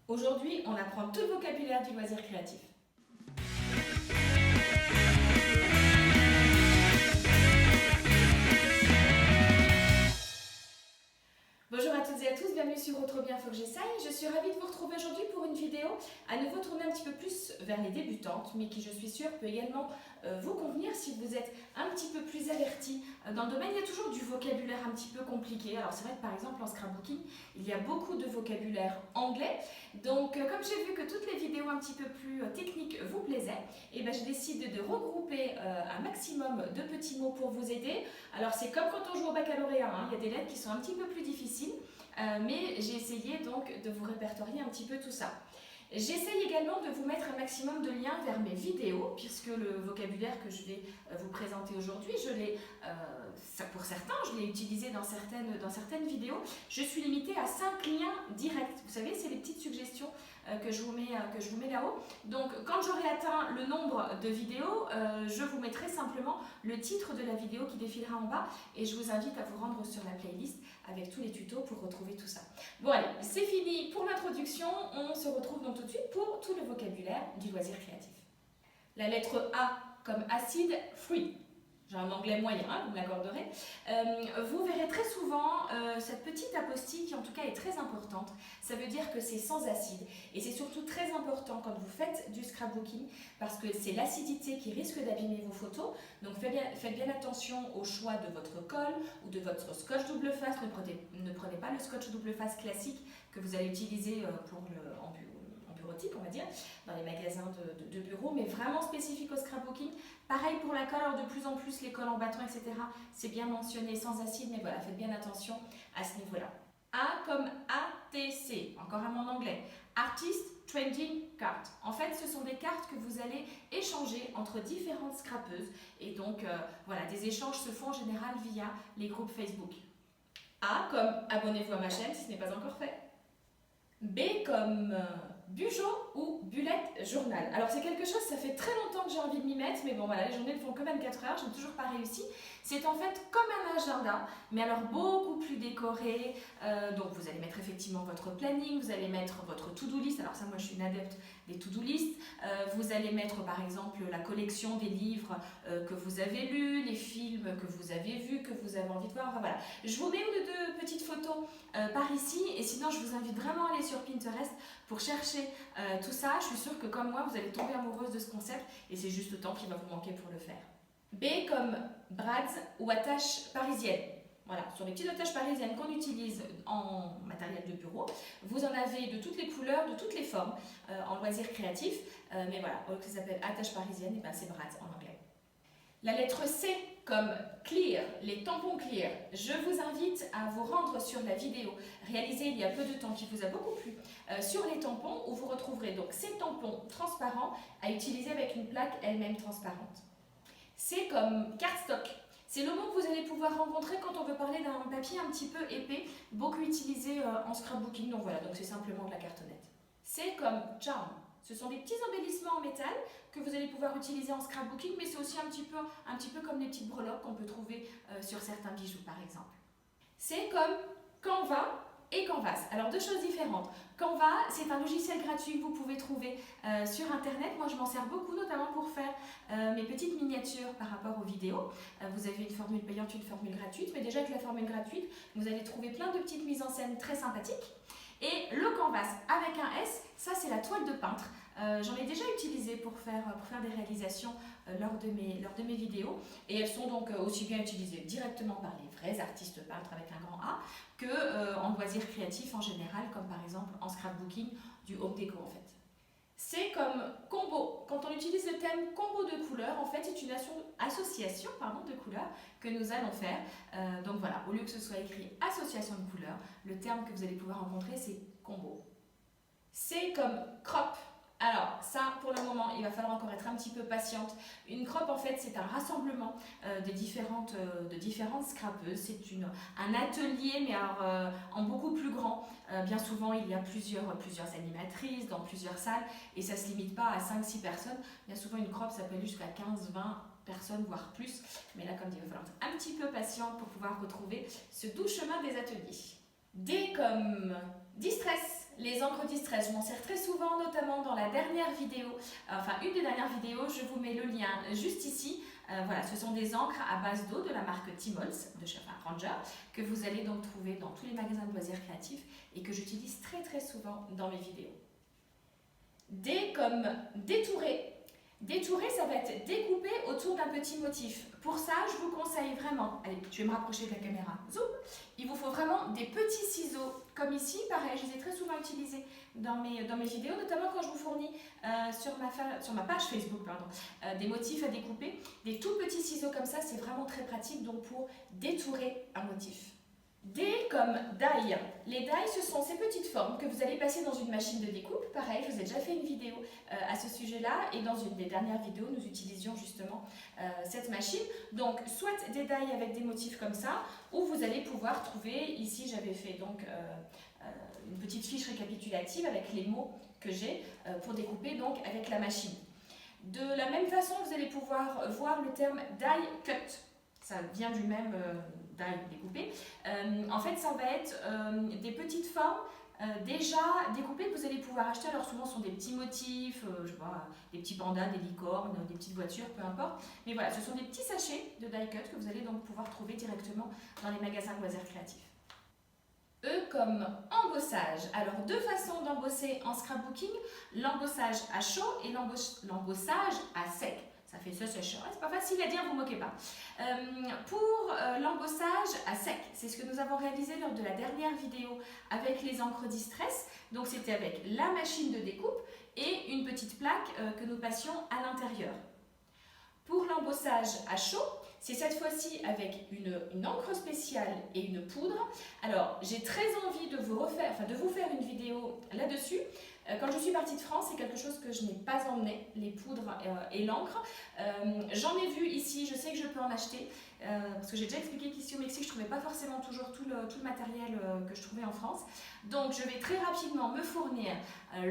Aujourd'hui, on apprend tout le vocabulaire du loisir créatif. Bonjour à toutes et à tous, bienvenue sur Trop bien, faut que j'essaye. Je suis ravie de vous retrouver aujourd'hui pour une vidéo à nouveau tournée un petit peu plus vers les débutantes, mais qui je suis sûre peut également vous convenir si vous êtes un petit peu plus avertis. Dans le domaine, il y a toujours du vocabulaire un petit peu compliqué. Alors c'est vrai que par exemple en scrapbooking, il y a beaucoup de vocabulaire anglais. Donc comme j'ai vu que toutes les vidéos un petit peu plus techniques vous plaisaient, et ben, je décide de regrouper un maximum de petits mots pour vous aider. Alors c'est comme quand on joue au baccalauréat, hein. Il y a des lettres qui sont un petit peu plus difficiles, mais j'ai essayé donc de vous répertorier un petit peu tout ça. J'essaye également de vous mettre un maximum de liens vers mes vidéos, puisque le vocabulaire que je vais vous présenter aujourd'hui, je l'ai, pour certains, je l'ai utilisé dans certaines vidéos. Je suis limitée à 5 liens directs. Vous savez, c'est les petites suggestions que je vous mets là-haut. Donc, quand j'aurai atteint le nombre de vidéos, je vous mettrai simplement le titre de la vidéo qui défilera en bas, et je vous invite à vous rendre sur la playlist avec tous les tutos pour retrouver tout ça. Bon allez, c'est fini pour l'introduction. On se retrouve donc tout de suite pour tout le vocabulaire du loisir créatif. La lettre A comme acide, fruit. J'ai un anglais moyen, hein, vous m'accorderez. Vous verrez très souvent cette petite apostille qui en tout cas est très importante. Ça veut dire que c'est sans acide. Et c'est surtout très important quand vous faites du scrapbooking parce que c'est l'acidité qui risque d'abîmer vos photos. Donc faites bien attention au choix de votre colle ou de votre scotch double face. Ne prenez pas le scotch double face classique que vous allez utiliser en bureautique, on va dire, dans les magasins de bureaux, mais vraiment spécifique au scrapbooking. Pareil pour la colle, alors de plus en plus les colles en bâton, etc. C'est bien mentionné sans acide, mais voilà, faites bien attention à ce niveau-là. A comme ATC, encore un mot en anglais. Artist Trading Card. En fait, ce sont des cartes que vous allez échanger entre différentes scrapeuses. Et donc, voilà, des échanges se font en général via les groupes Facebook. A comme abonnez-vous à ma chaîne si ce n'est pas encore fait. B comme Bugeot ou Bullet Journal. Alors c'est quelque chose, ça fait très longtemps que j'ai envie de m'y mettre, mais bon voilà, les journées ne font que 24 heures, je n'ai toujours pas réussi. C'est en fait comme un agenda, mais alors beaucoup plus décoré. Donc vous allez mettre effectivement votre planning, vous allez mettre votre to-do list. Alors ça, moi je suis une adepte des to-do list. Vous allez mettre par exemple la collection des livres que vous avez lus, les films que vous avez vus, que vous avez envie de voir. Enfin voilà, je vous mets une ou deux petites photos par ici, et sinon je vous invite vraiment à aller sur Pinterest pour chercher tout ça. Je suis sûre que comme moi, vous allez tomber amoureuse de ce concept et c'est juste le temps qui va vous manquer pour le faire. B comme brads ou attache parisienne. Voilà, sur les petites attaches parisiennes qu'on utilise en matériel de bureau, vous en avez de toutes les couleurs, de toutes les formes en loisir créatif. Mais voilà, au lieu que ça s'appelle attache parisienne, et ben c'est brads en anglais. La lettre C comme clear, les tampons clear. Je vous invite à vous rendre sur la vidéo réalisée il y a peu de temps qui vous a beaucoup plu sur les tampons, où vous retrouverez donc ces tampons transparents à utiliser avec une plaque elle-même transparente. C comme cardstock. C'est le mot que vous allez pouvoir rencontrer quand on veut parler d'un papier un petit peu épais, beaucoup utilisé en scrapbooking. Donc voilà, donc c'est simplement de la cartonnette. C comme charm. Ce sont des petits embellissements en métal que vous allez pouvoir utiliser en scrapbooking, mais c'est aussi un petit peu comme les petites breloques qu'on peut trouver sur certains bijoux par exemple. C'est comme Canva et Canvas. Alors deux choses différentes. Canva, c'est un logiciel gratuit que vous pouvez trouver sur internet. Moi je m'en sers beaucoup, notamment pour faire mes petites miniatures par rapport aux vidéos. Vous avez une formule payante, une formule gratuite, mais déjà avec la formule gratuite, vous allez trouver plein de petites mises en scène très sympathiques. Et le canvas avec un S, ça c'est la toile de peintre. J'en ai déjà utilisé pour faire des réalisations lors de mes vidéos. Et elles sont donc aussi bien utilisées directement par les vrais artistes peintres avec un grand A que en loisirs créatifs en général, comme par exemple en scrapbooking du home déco en fait. C'est comme combo. Quand on utilise le thème combo de couleurs, en fait, c'est une association de couleurs que nous allons faire. Donc voilà, au lieu que ce soit écrit association de couleurs, le terme que vous allez pouvoir rencontrer, c'est combo. C'est comme crop. Alors ça, pour le moment, il va falloir encore être un petit peu patiente. Une crop, en fait, c'est un rassemblement de différentes scrapeuses. C'est un atelier, mais alors, en beaucoup plus grand. Bien souvent, il y a plusieurs animatrices dans plusieurs salles, et ça ne se limite pas à 5-6 personnes. Bien souvent, une crop, ça peut aller jusqu'à 15-20 personnes, voire plus. Mais là, comme dit, il va falloir être un petit peu patiente pour pouvoir retrouver ce doux chemin des ateliers. D comme distress. Les encres distress, je m'en sers très souvent, notamment dans la dernière vidéo, enfin une des dernières vidéos, je vous mets le lien juste ici. Voilà, ce sont des encres à base d'eau de la marque Timols, de chez Ranger, que vous allez donc trouver dans tous les magasins de loisirs créatifs et que j'utilise très souvent dans mes vidéos. D comme détourer. Détourer, ça va être découpé autour d'un petit motif. Pour ça, je vous conseille vraiment, allez, je vais me rapprocher de la caméra, zoom, il vous faut vraiment des petits ciseaux, comme ici, pareil, je les ai très souvent utilisés dans mes vidéos, notamment quand je vous fournis sur ma page Facebook, des motifs à découper. Des tout petits ciseaux comme ça, c'est vraiment très pratique donc pour détourer un motif. D comme die. Les die, ce sont ces petites formes que vous allez passer dans une machine de découpe. Pareil, je vous ai déjà fait une vidéo à ce sujet-là et dans une des dernières vidéos, nous utilisions justement cette machine. Donc, soit des die avec des motifs comme ça, ou vous allez pouvoir trouver, ici j'avais fait donc une petite fiche récapitulative avec les mots que j'ai pour découper donc avec la machine. De la même façon, vous allez pouvoir voir le terme die cut. Ça vient du même découpé. En fait, ça va être des petites formes déjà découpées que vous allez pouvoir acheter. Alors souvent, ce sont des petits motifs, je vois, des petits pandas, des licornes, des petites voitures, peu importe. Mais voilà, ce sont des petits sachets de die cut que vous allez donc pouvoir trouver directement dans les magasins de loisirs créatifs. E comme embossage. Alors, deux façons d'embosser en scrapbooking, l'embossage à chaud et l'embossage à sec. Ça fait ce sécheur, c'est pas facile à dire, vous moquez pas. Pour l'embossage à sec, c'est ce que nous avons réalisé lors de la dernière vidéo avec les encres distress. Donc c'était avec la machine de découpe et une petite plaque que nous passions à l'intérieur. Pour l'embossage à chaud, c'est cette fois-ci avec une encre spéciale et une poudre. Alors, j'ai très envie de vous faire une vidéo là-dessus. Quand je suis partie de France, c'est quelque chose que je n'ai pas emmené, les poudres et l'encre. J'en ai vu ici, je sais que je peux en acheter, parce que j'ai déjà expliqué qu'ici au Mexique, je ne trouvais pas forcément toujours tout le matériel que je trouvais en France. Donc, je vais très rapidement me fournir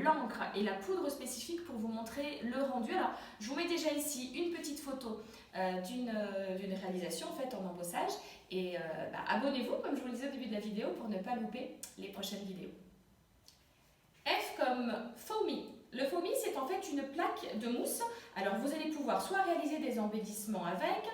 l'encre et la poudre spécifique pour vous montrer le rendu. Alors, je vous mets déjà ici une petite photo d'une réalisation faite en embossage. Et abonnez-vous, comme je vous le disais au début de la vidéo, pour ne pas louper les prochaines vidéos. F comme foamy. Le foamy, c'est en fait une plaque de mousse. Alors, vous allez pouvoir soit réaliser des embellissements avec,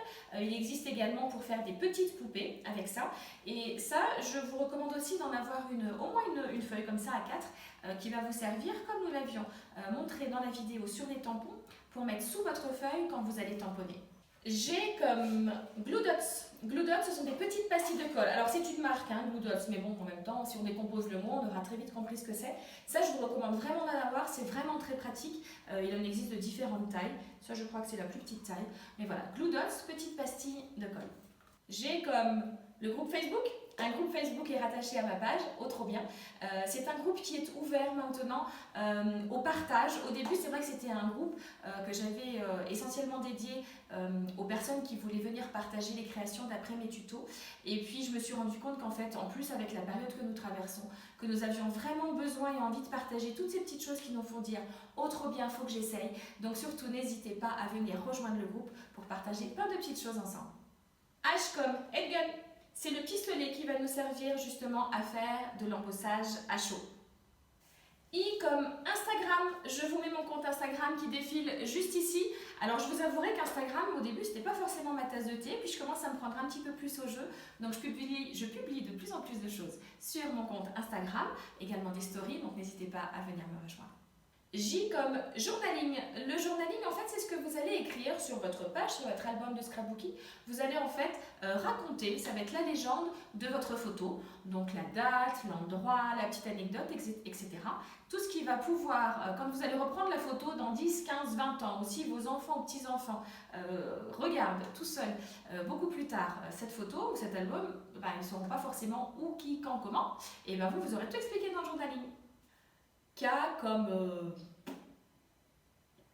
il existe également pour faire des petites poupées avec ça. Et ça, je vous recommande aussi d'en avoir au moins une feuille comme ça à 4 qui va vous servir, comme nous l'avions montré dans la vidéo sur les tampons, pour mettre sous votre feuille quand vous allez tamponner. G comme Glue Dots. Glue Dots, ce sont des petites pastilles de colle. Alors c'est une marque, Glue Dots, mais bon, en même temps, si on décompose le mot, on aura très vite compris ce que c'est. Ça, je vous recommande vraiment d'en avoir, c'est vraiment très pratique. Il en existe de différentes tailles. Ça, je crois que c'est la plus petite taille. Mais voilà, Glue Dots, petites pastilles de colle. G comme le groupe Facebook. Un groupe Facebook est rattaché à ma page, oh trop bien. C'est un groupe qui est ouvert maintenant au partage. Au début, c'est vrai que c'était un groupe que j'avais essentiellement dédié aux personnes qui voulaient venir partager les créations d'après mes tutos. Et puis, je me suis rendu compte qu'en fait, en plus avec la période que nous traversons, que nous avions vraiment besoin et envie de partager toutes ces petites choses qui nous font dire « Oh trop bien, faut que j'essaye ». Donc surtout, n'hésitez pas à venir rejoindre le groupe pour partager plein de petites choses ensemble. H comme Headgun. C'est le pistolet qui va nous servir justement à faire de l'embossage à chaud. I comme Instagram, je vous mets mon compte Instagram qui défile juste ici. Alors je vous avouerai qu'Instagram au début c'était pas forcément ma tasse de thé, puis je commence à me prendre un petit peu plus au jeu. Donc je publie de plus en plus de choses sur mon compte Instagram, également des stories, donc n'hésitez pas à venir me rejoindre. J comme journaling. Le journaling, en fait, c'est ce que vous allez écrire sur votre page, sur votre album de scrapbooking. Vous allez en fait raconter, ça va être la légende de votre photo. Donc la date, l'endroit, la petite anecdote, etc. Tout ce qui va pouvoir, quand vous allez reprendre la photo dans 10, 15, 20 ans, ou si vos enfants ou petits-enfants regardent tout seuls beaucoup plus tard cette photo ou cet album, ils ne sauront pas forcément où, qui, quand, comment. Et bien vous aurez tout expliqué dans le journaling. K comme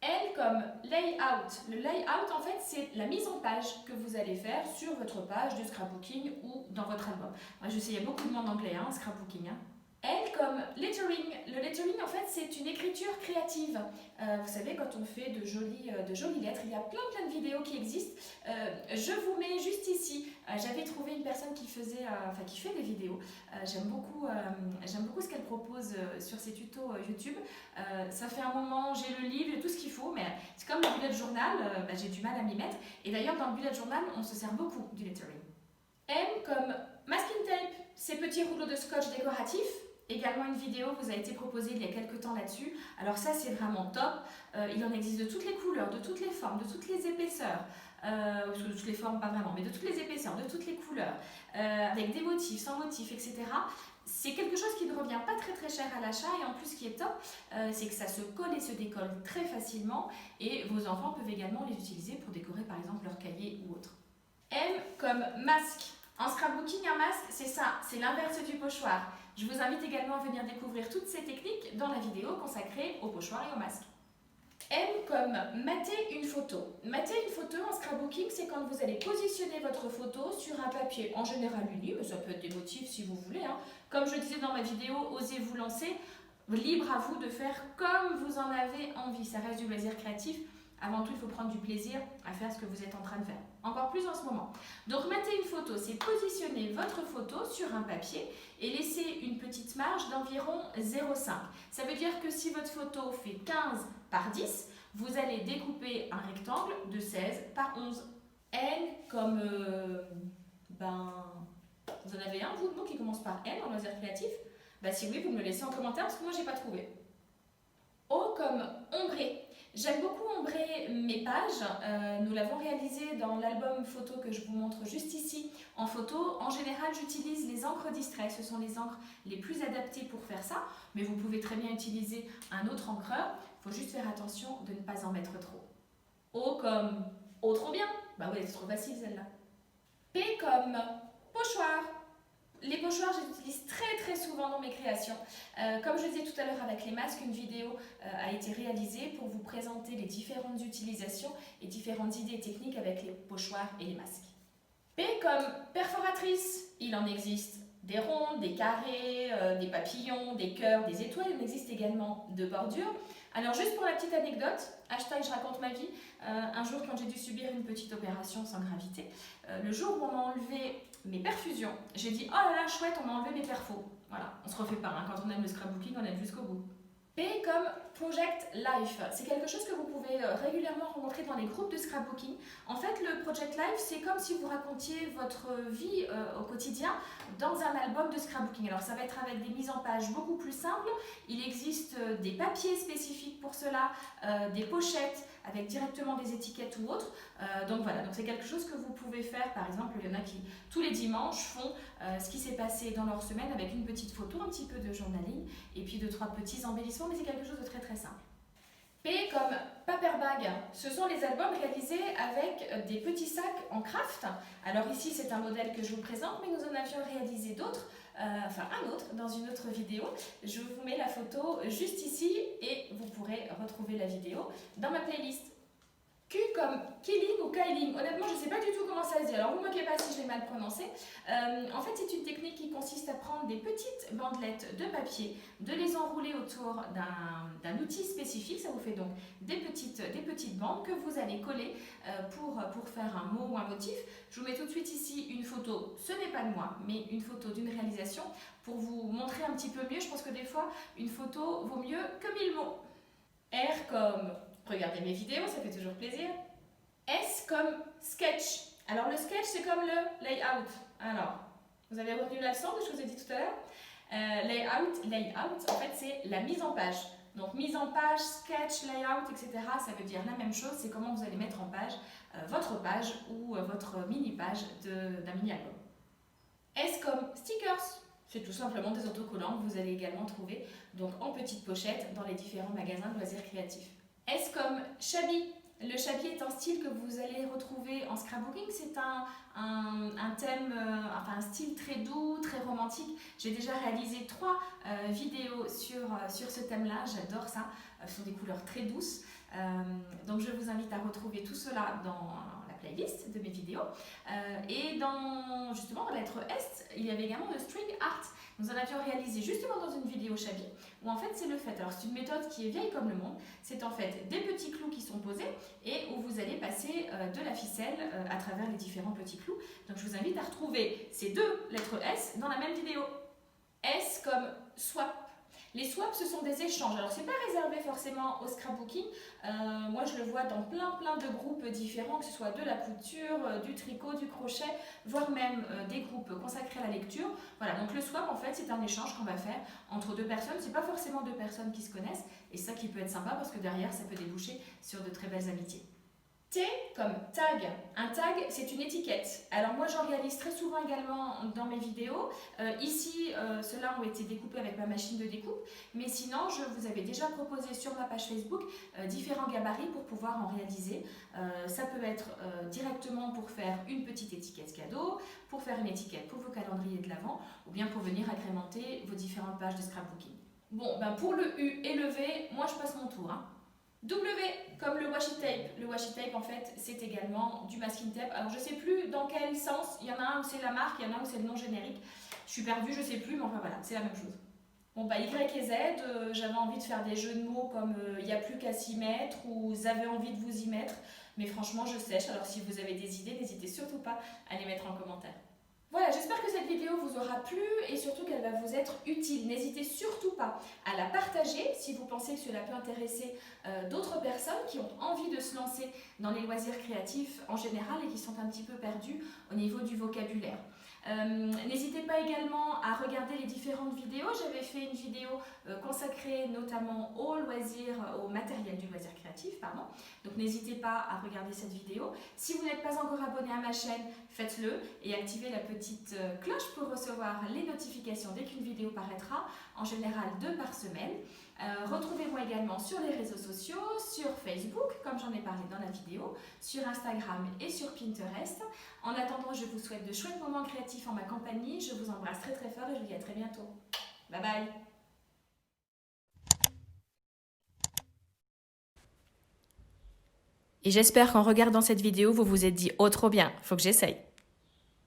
L comme layout. Le layout, en fait, c'est la mise en page que vous allez faire sur votre page de scrapbooking ou dans votre album. Moi, je sais, il y a beaucoup de mots en anglais, scrapbooking. L comme lettering. Le lettering, en fait, c'est une écriture créative. Vous savez, quand on fait de jolies lettres, il y a plein de vidéos qui existent. Je vous mets juste ici. J'avais trouvé une personne qui fait des vidéos. J'aime beaucoup ce qu'elle propose sur ses tutos YouTube. Ça fait un moment, j'ai le livre, j'ai tout ce qu'il faut, mais c'est comme le bullet journal, j'ai du mal à m'y mettre. Et d'ailleurs, dans le bullet journal, on se sert beaucoup du lettering. M comme masking tape, ces petits rouleaux de scotch décoratifs. Également une vidéo vous a été proposée il y a quelques temps là-dessus. Alors ça c'est vraiment top. Il en existe de toutes les couleurs, de toutes les formes, de toutes les épaisseurs. De toutes les formes pas vraiment, mais de toutes les épaisseurs, de toutes les couleurs. Avec des motifs, sans motifs, etc. C'est quelque chose qui ne revient pas très cher à l'achat et en plus ce qui est top, c'est que ça se colle et se décolle très facilement et vos enfants peuvent également les utiliser pour décorer par exemple leur cahier ou autre. M comme masque. En scrapbooking, un masque, c'est ça, c'est l'inverse du pochoir. Je vous invite également à venir découvrir toutes ces techniques dans la vidéo consacrée au pochoir et au masque. M comme mater une photo. Mater une photo en scrapbooking, c'est quand vous allez positionner votre photo sur un papier, en général uni, mais ça peut être des motifs si vous voulez. Comme je disais dans ma vidéo, osez vous lancer, libre à vous de faire comme vous en avez envie. Ça reste du loisir créatif. Avant tout, il faut prendre du plaisir à faire ce que vous êtes en train de faire. Encore plus en ce moment. Donc, mater une photo, c'est positionner votre photo sur un papier et laisser une petite marge d'environ 0,5. Ça veut dire que si votre photo fait 15 par 10, vous allez découper un rectangle de 16 par 11. N comme... vous en avez un, vous, de mots qui commence par N en loisir créatif? Si oui, vous me le laissez en commentaire parce que moi, j'ai pas trouvé. O comme ombrer. J'aime beaucoup ombrer mes pages, nous l'avons réalisé dans l'album photo que je vous montre juste ici en photo. En général, j'utilise les encres distrait, ce sont les encres les plus adaptées pour faire ça, mais vous pouvez très bien utiliser un autre encreur, il faut juste faire attention de ne pas en mettre trop. O comme oh trop bien, oui c'est trop facile celle-là. P comme pochoir. Les pochoirs, je les utilise très souvent dans mes créations. Comme je disais tout à l'heure avec les masques, une vidéo a été réalisée pour vous présenter les différentes utilisations et différentes idées et techniques avec les pochoirs et les masques. P comme perforatrice. Il en existe des rondes, des carrés, des papillons, des cœurs, des étoiles. Il existe également de bordures. Alors juste pour la petite anecdote, hashtag je raconte ma vie, un jour quand j'ai dû subir une petite opération sans gravité, le jour où on m'a enlevé mes perfusions, j'ai dit oh là là chouette, on m'a enlevé mes perfos. Voilà, on se refait pas, quand on aime le scrapbooking, on aime jusqu'au bout. P comme Project Life, c'est quelque chose que vous pouvez régulièrement rencontrer dans les groupes de scrapbooking. En fait, le Project Life, c'est comme si vous racontiez votre vie au quotidien dans un album de scrapbooking. Alors ça va être avec des mises en page beaucoup plus simples. Il existe des papiers spécifiques pour cela, des pochettes avec directement des étiquettes ou autres. Donc voilà, donc c'est quelque chose que vous pouvez faire. Par exemple, il y en a qui tous les dimanches font ce qui s'est passé dans leur semaine avec une petite photo, un petit peu de journaling et puis 2-3 petits embellissements, mais c'est quelque chose de très simple. P comme paper bag, ce sont les albums réalisés avec des petits sacs en craft. Alors ici c'est un modèle que je vous présente, mais nous en avions réalisé d'autres, un autre dans une autre vidéo. Je vous mets la photo juste ici et vous pourrez retrouver la vidéo dans ma playlist. Q comme killing ou kyling. Honnêtement, je ne sais pas du tout comment ça se dit. Alors, vous ne me moquez pas si je l'ai mal prononcé. En fait, c'est une technique qui consiste à prendre des petites bandelettes de papier, de les enrouler autour d'un outil spécifique. Ça vous fait donc des petites bandes que vous allez coller pour faire un mot ou un motif. Je vous mets tout de suite ici une photo. Ce n'est pas de moi, mais une photo d'une réalisation pour vous montrer un petit peu mieux. Je pense que des fois, une photo vaut mieux que 1000 mots. R comme... Regardez mes vidéos, ça fait toujours plaisir. S comme sketch. Alors le sketch, c'est comme le layout. Alors, vous avez retenu la leçon que je vous ai dit tout à l'heure. Layout, en fait, c'est la mise en page. Donc mise en page, sketch, layout, etc. Ça veut dire la même chose, c'est comment vous allez mettre en page votre page ou votre mini-page d'un mini-album. S comme stickers. C'est tout simplement des autocollants que vous allez également trouver donc en petite pochette dans les différents magasins de loisirs créatifs. S comme shabby. Le shabby est un style que vous allez retrouver en scrapbooking. C'est un thème, un style très doux, très romantique. J'ai déjà réalisé 3 vidéos sur ce thème-là. J'adore ça. Ce sont des couleurs très douces. Donc je vous invite à retrouver tout cela dans la playlist de mes vidéos. Et justement, dans la lettre S, il y avait également le string art. Nous en avions réalisé justement dans une vidéo Chabi, où en fait c'est le fait. Alors c'est une méthode qui est vieille comme le monde. C'est en fait des petits clous qui sont posés et où vous allez passer de la ficelle à travers les différents petits clous. Donc je vous invite à retrouver ces deux lettres S dans la même vidéo. S comme swap. Les swaps, ce sont des échanges. Alors, ce n'est pas réservé forcément au scrapbooking. Moi, je le vois dans plein de groupes différents, que ce soit de la couture, du tricot, du crochet, voire même des groupes consacrés à la lecture. Voilà, donc le swap, en fait, c'est un échange qu'on va faire entre deux personnes. Ce n'est pas forcément deux personnes qui se connaissent. Et ça qui peut être sympa parce que derrière, ça peut déboucher sur de très belles amitiés. T comme tag. Un tag, c'est une étiquette. Alors moi, j'en réalise très souvent également dans mes vidéos. Ici, ceux-là ont été découpés avec ma machine de découpe. Mais sinon, je vous avais déjà proposé sur ma page Facebook différents gabarits pour pouvoir en réaliser. Ça peut être directement pour faire une petite étiquette cadeau, pour faire une étiquette pour vos calendriers de l'Avent, ou bien pour venir agrémenter vos différentes pages de scrapbooking. Bon, pour le U et le V, moi je passe mon tour. W comme le washi tape. Le washi tape, en fait, c'est également du masking tape. Alors, je ne sais plus dans quel sens. Il y en a un où c'est la marque, il y en a un où c'est le nom générique. Je suis perdue, je ne sais plus, mais enfin voilà, c'est la même chose. Bon, Y et Z, j'avais envie de faire des jeux de mots comme il n'y a plus qu'à s'y mettre ou vous avez envie de vous y mettre. Mais franchement, je sèche. Alors, si vous avez des idées, n'hésitez surtout pas à les mettre en commentaire. Voilà, j'espère que cette vidéo vous aura plu et surtout qu'elle va vous être utile. N'hésitez surtout pas à la partager si vous pensez que cela peut intéresser d'autres personnes qui ont envie de se lancer dans les loisirs créatifs en général et qui sont un petit peu perdus au niveau du vocabulaire. N'hésitez pas également à regarder les différentes vidéos. J'avais fait une vidéo consacrée notamment au matériel du loisir créatif, pardon. Donc n'hésitez pas à regarder cette vidéo. Si vous n'êtes pas encore abonné à ma chaîne, faites-le et activez la petite cloche pour recevoir les notifications dès qu'une vidéo paraîtra, en général 2 par semaine. Retrouvez-moi également sur les réseaux sociaux, sur Facebook, comme j'en ai parlé dans la vidéo, sur Instagram et sur Pinterest. En attendant, je vous souhaite de chouettes moments créatifs en ma compagnie. Je vous embrasse très très fort et je vous dis à très bientôt. Bye bye! Et j'espère qu'en regardant cette vidéo, vous vous êtes dit « Oh trop bien, faut que j'essaye !»